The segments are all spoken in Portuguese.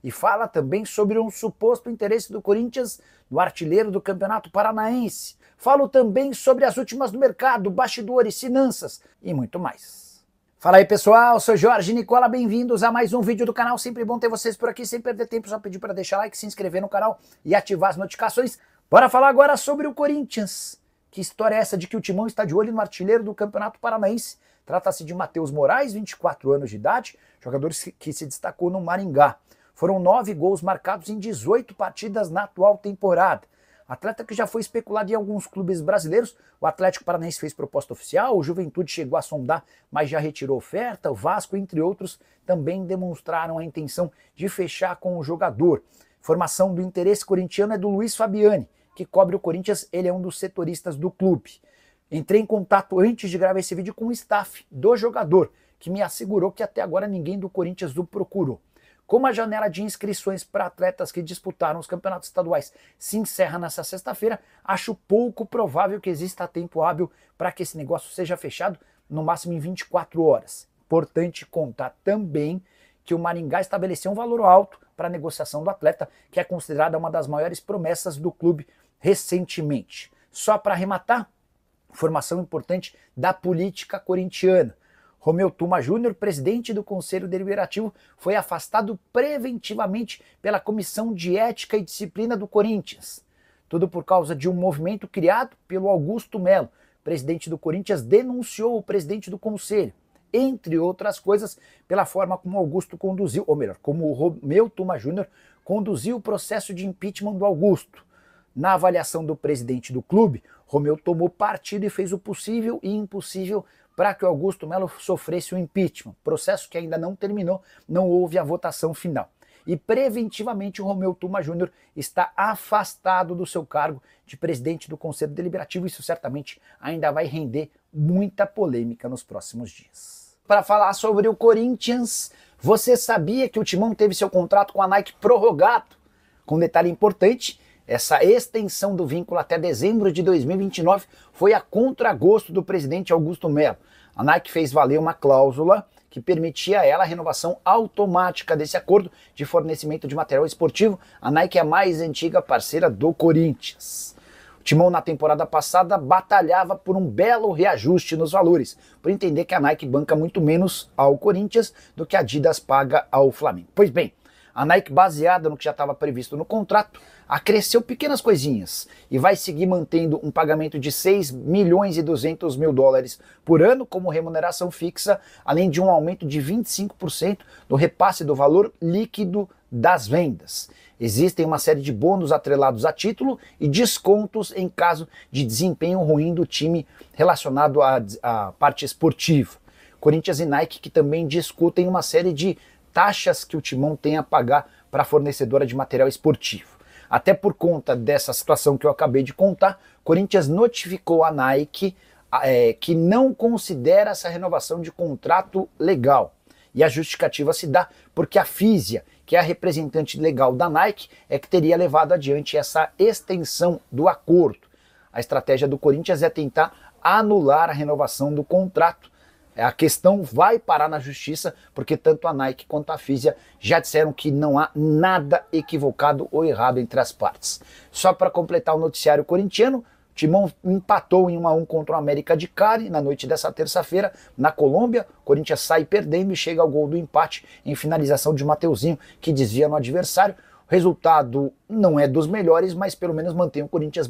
e fala também sobre um suposto interesse do Corinthians no artilheiro do Campeonato Paranaense. Falo também sobre as últimas do mercado, bastidores, finanças e muito mais. Fala aí pessoal, sou Jorge Nicola, bem-vindos a mais um vídeo do canal, sempre bom ter vocês por aqui, sem perder tempo, só pedir para deixar like, se inscrever no canal e ativar as notificações. Bora falar agora sobre o Corinthians. Que história é essa de que o Timão está de olho no artilheiro do Campeonato Paranaense? Trata-se de Matheus Moraes, 24 anos de idade, jogador que se destacou no Maringá. Foram 9 gols marcados em 18 partidas na atual temporada. Atleta que já foi especulado em alguns clubes brasileiros, o Atlético Paranaense fez proposta oficial, o Juventude chegou a sondar, mas já retirou oferta, o Vasco, entre outros, também demonstraram a intenção de fechar com o jogador. Informação do interesse corintiano é do Luiz Fabiani, que cobre o Corinthians, ele é um dos setoristas do clube. Entrei em contato antes de gravar esse vídeo com o staff do jogador, que me assegurou que até agora ninguém do Corinthians o procurou. Como a janela de inscrições para atletas que disputaram os campeonatos estaduais se encerra nessa sexta-feira, acho pouco provável que exista tempo hábil para que esse negócio seja fechado, no máximo em 24 horas. Importante contar também que o Maringá estabeleceu um valor alto para a negociação do atleta, que é considerada uma das maiores promessas do clube recentemente. Só para arrematar, informação importante da política corintiana. Romeu Tuma Júnior, presidente do Conselho Deliberativo, foi afastado preventivamente pela Comissão de Ética e Disciplina do Corinthians. Tudo por causa de um movimento criado pelo Augusto Melo. O presidente do Corinthians denunciou o presidente do Conselho, entre outras coisas, pela forma como Augusto conduziu, ou melhor, como o Romeu Tuma Júnior conduziu o processo de impeachment do Augusto. Na avaliação do presidente do clube, Romeu tomou partido e fez o possível e impossível para que o Augusto Melo sofresse o impeachment, processo que ainda não terminou, não houve a votação final. E preventivamente o Romeu Tuma Júnior está afastado do seu cargo de presidente do Conselho Deliberativo, isso certamente ainda vai render muita polêmica nos próximos dias. Para falar sobre o Corinthians, você sabia que o Timão teve seu contrato com a Nike prorrogado? Com um detalhe importante, essa extensão do vínculo até dezembro de 2029 foi a contragosto do presidente Augusto Melo. A Nike fez valer uma cláusula que permitia a ela a renovação automática desse acordo de fornecimento de material esportivo. A Nike é a mais antiga parceira do Corinthians. O Timão na temporada passada batalhava por um belo reajuste nos valores, por entender que a Nike banca muito menos ao Corinthians do que a Adidas paga ao Flamengo. Pois bem, a Nike, baseada no que já estava previsto no contrato, acresceu pequenas coisinhas e vai seguir mantendo um pagamento de 6 milhões e 200 mil dólares por ano como remuneração fixa, além de um aumento de 25% do repasse do valor líquido das vendas. Existem uma série de bônus atrelados a título e descontos em caso de desempenho ruim do time relacionado à parte esportiva. Corinthians e Nike que também discutem uma série de taxas que o Timão tem a pagar para a fornecedora de material esportivo. Até por conta dessa situação que eu acabei de contar, Corinthians notificou a Nike que não considera essa renovação de contrato legal. E a justificativa se dá porque a Fisia, que é a representante legal da Nike, é que teria levado adiante essa extensão do acordo. A estratégia do Corinthians é tentar anular a renovação do contrato. A questão vai parar na justiça, porque tanto a Nike quanto a Fisia já disseram que não há nada equivocado ou errado entre as partes. Só para completar o noticiário corintiano, o Timão empatou em 1-1 contra o América de Cali na noite dessa terça-feira na Colômbia. O Corinthians sai perdendo e chega ao gol do empate em finalização de Mateuzinho, que desvia no adversário. O resultado não é dos melhores, mas pelo menos mantém o Corinthians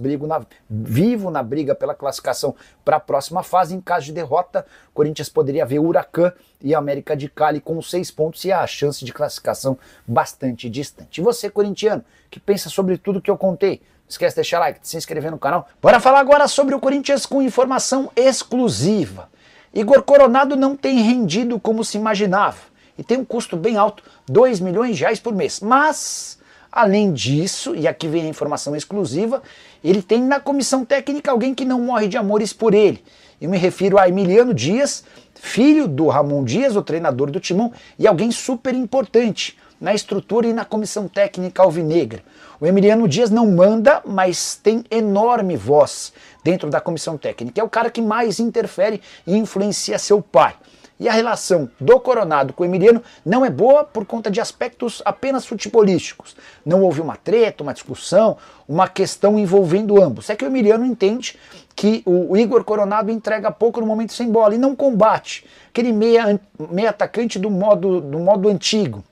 vivo na briga pela classificação para a próxima fase. Em caso de derrota, o Corinthians poderia ver o Huracan e a América de Cali com 6 pontos e a chance de classificação bastante distante. E você, corintiano, que pensa sobre tudo que eu contei? Não esquece de deixar like, de se inscrever no canal. Bora falar agora sobre o Corinthians com informação exclusiva. Igor Coronado não tem rendido como se imaginava e tem um custo bem alto, 2 milhões de reais por mês. Mas além disso, e aqui vem a informação exclusiva, ele tem na comissão técnica alguém que não morre de amores por ele. Eu me refiro a Emiliano Dias, filho do Ramon Dias, o treinador do Timão, e alguém super importante na estrutura e na comissão técnica alvinegra. O Emiliano Dias não manda, mas tem enorme voz dentro da comissão técnica. É o cara que mais interfere e influencia seu pai. E a relação do Coronado com o Emiliano não é boa por conta de aspectos apenas futebolísticos. Não houve uma treta, uma discussão, uma questão envolvendo ambos. É que o Emiliano entende que o Igor Coronado entrega pouco no momento sem bola e não combate. Aquele meia atacante do modo antigo,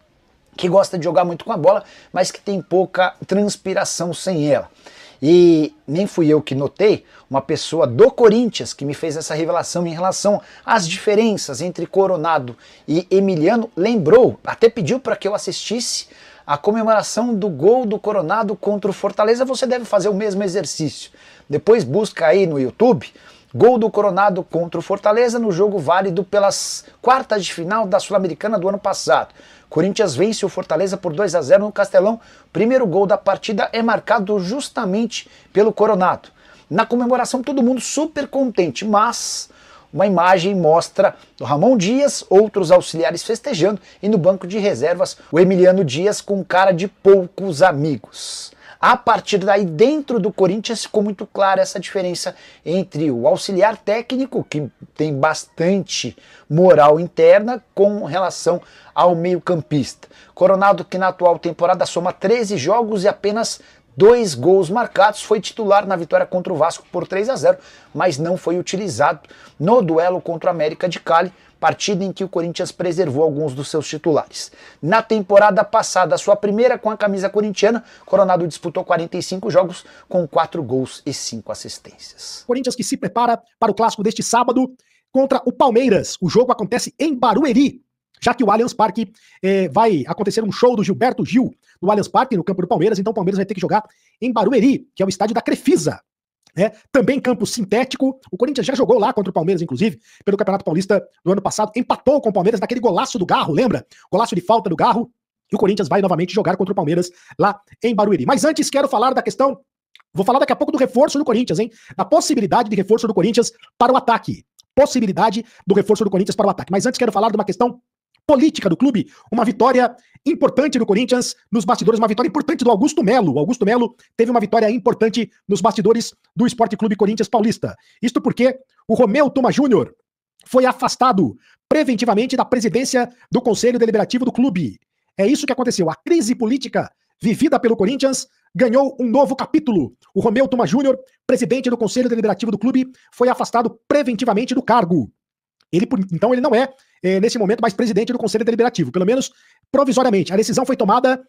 que gosta de jogar muito com a bola, mas que tem pouca transpiração sem ela. E nem fui eu que notei, uma pessoa do Corinthians que me fez essa revelação em relação às diferenças entre Coronado e Emiliano, lembrou, até pediu para que eu assistisse a comemoração do gol do Coronado contra o Fortaleza. Você deve fazer o mesmo exercício. Depois busca aí no YouTube, gol do Coronado contra o Fortaleza no jogo válido pelas quartas de final da Sul-Americana do ano passado. Corinthians vence o Fortaleza por 2-0 no Castelão. Primeiro gol da partida é marcado justamente pelo Coronado. Na comemoração todo mundo super contente, mas uma imagem mostra o Ramon Dias, outros auxiliares festejando, e no banco de reservas o Emiliano Dias com cara de poucos amigos. A partir daí, dentro do Corinthians, ficou muito clara essa diferença entre o auxiliar técnico, que tem bastante moral interna, com relação ao meio-campista. Coronado, que na atual temporada soma 13 jogos e apenas 2 gols marcados, foi titular na vitória contra o Vasco por 3-0, mas não foi utilizado no duelo contra o América de Cali, partida em que o Corinthians preservou alguns dos seus titulares. Na temporada passada, sua primeira com a camisa corintiana, Coronado disputou 45 jogos com 4 gols e 5 assistências. Corinthians que se prepara para o clássico deste sábado contra o Palmeiras. O jogo acontece em Barueri, já que o Allianz Parque vai acontecer um show do Gilberto Gil no Allianz Parque, no campo do Palmeiras, então o Palmeiras vai ter que jogar em Barueri, que é o estádio da Crefisa. Também campo sintético. O Corinthians já jogou lá contra o Palmeiras, inclusive, pelo Campeonato Paulista do ano passado, empatou com o Palmeiras naquele golaço do Garro, lembra? Golaço de falta do Garro, e o Corinthians vai novamente jogar contra o Palmeiras lá em Barueri. Mas antes quero falar da questão, vou falar daqui a pouco do reforço do Corinthians, hein? Da possibilidade de reforço do Corinthians para o ataque. Possibilidade do reforço do Corinthians para o ataque. Mas antes quero falar de uma questão política do clube, uma vitória importante do Corinthians nos bastidores, uma vitória importante do Augusto Melo. O Augusto Melo teve uma vitória importante nos bastidores do Esporte Clube Corinthians Paulista. Isto porque o Romeu Thoma Júnior foi afastado preventivamente da presidência do Conselho Deliberativo do clube. É isso que aconteceu. A crise política vivida pelo Corinthians ganhou um novo capítulo. O Romeu Thoma Júnior, presidente do Conselho Deliberativo do clube, foi afastado preventivamente do cargo. Então ele não é, nesse momento, mais presidente do Conselho Deliberativo, pelo menos provisoriamente. A decisão foi tomada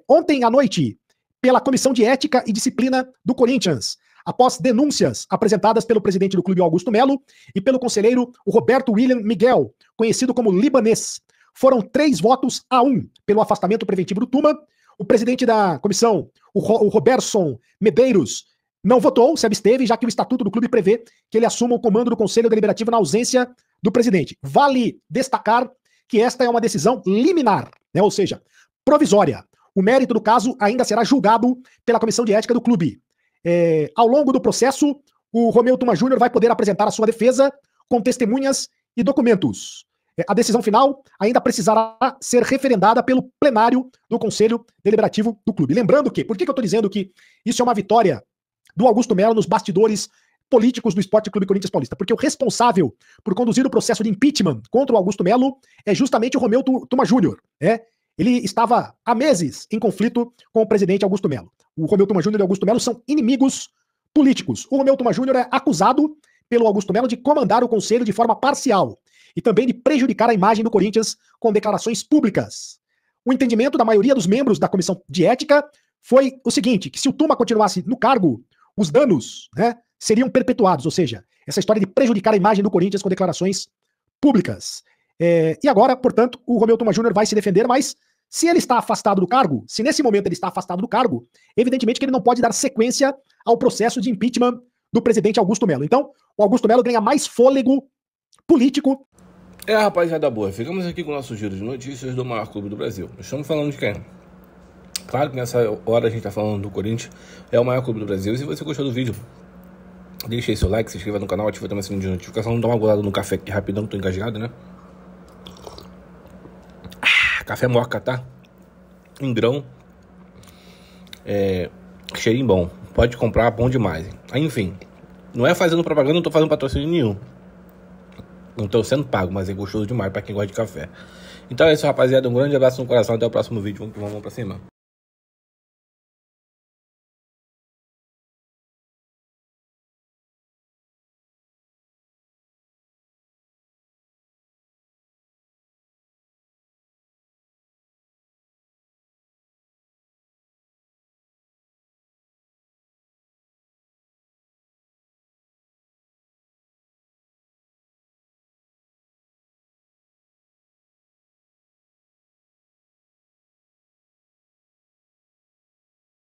ontem à noite pela Comissão de Ética e Disciplina do Corinthians, após denúncias apresentadas pelo presidente do clube, Augusto Melo, e pelo conselheiro o Roberto William Miguel, conhecido como Libanês. Foram 3-1 pelo afastamento preventivo do Thoma. O presidente da comissão, o Roberson Medeiros, não votou, se absteve, já que o estatuto do clube prevê que ele assuma o comando do Conselho Deliberativo na ausência do presidente. Vale destacar que esta é uma decisão liminar, ou seja, provisória. O mérito do caso ainda será julgado pela Comissão de Ética do clube. Ao longo do processo, o Romeu Thoma Júnior vai poder apresentar a sua defesa com testemunhas e documentos. A decisão final ainda precisará ser referendada pelo plenário do Conselho Deliberativo do clube. Lembrando que, por que eu estou dizendo que isso é uma vitória do Augusto Melo nos bastidores políticos do Esporte Clube Corinthians Paulista? Porque o responsável por conduzir o processo de impeachment contra o Augusto Melo é justamente o Romeu Thoma Júnior. Ele estava há meses em conflito com o presidente Augusto Melo. O Romeu Thoma Júnior e o Augusto Melo são inimigos políticos. O Romeu Thoma Júnior é acusado pelo Augusto Melo de comandar o conselho de forma parcial e também de prejudicar a imagem do Corinthians com declarações públicas. O entendimento da maioria dos membros da Comissão de Ética foi o seguinte, que se o Thoma continuasse no cargo, os danos seriam perpetuados, ou seja, essa história de prejudicar a imagem do Corinthians com declarações públicas. E agora, portanto, o Romeu Thoma Júnior vai se defender, mas se ele está afastado do cargo, se nesse momento ele está afastado do cargo, evidentemente que ele não pode dar sequência ao processo de impeachment do presidente Augusto Melo. Então, o Augusto Melo ganha mais fôlego político. Rapaziada boa, ficamos aqui com o nosso giro de notícias do maior clube do Brasil. Estamos falando de quem? Claro que nessa hora a gente tá falando do Corinthians, é o maior clube do Brasil. E se você gostou do vídeo, deixa aí seu like, se inscreva no canal, ativa também o sininho de notificação, dá uma golada no café aqui rapidão, que tô engasgado, né? Café moca, tá? Em grão. Cheirinho bom. Pode comprar, bom demais. Enfim, não é fazendo propaganda, não tô fazendo patrocínio nenhum. Não tô sendo pago, mas é gostoso demais pra quem gosta de café. Então é isso, rapaziada. Um grande abraço no coração. Até o próximo vídeo. Vamos pra cima.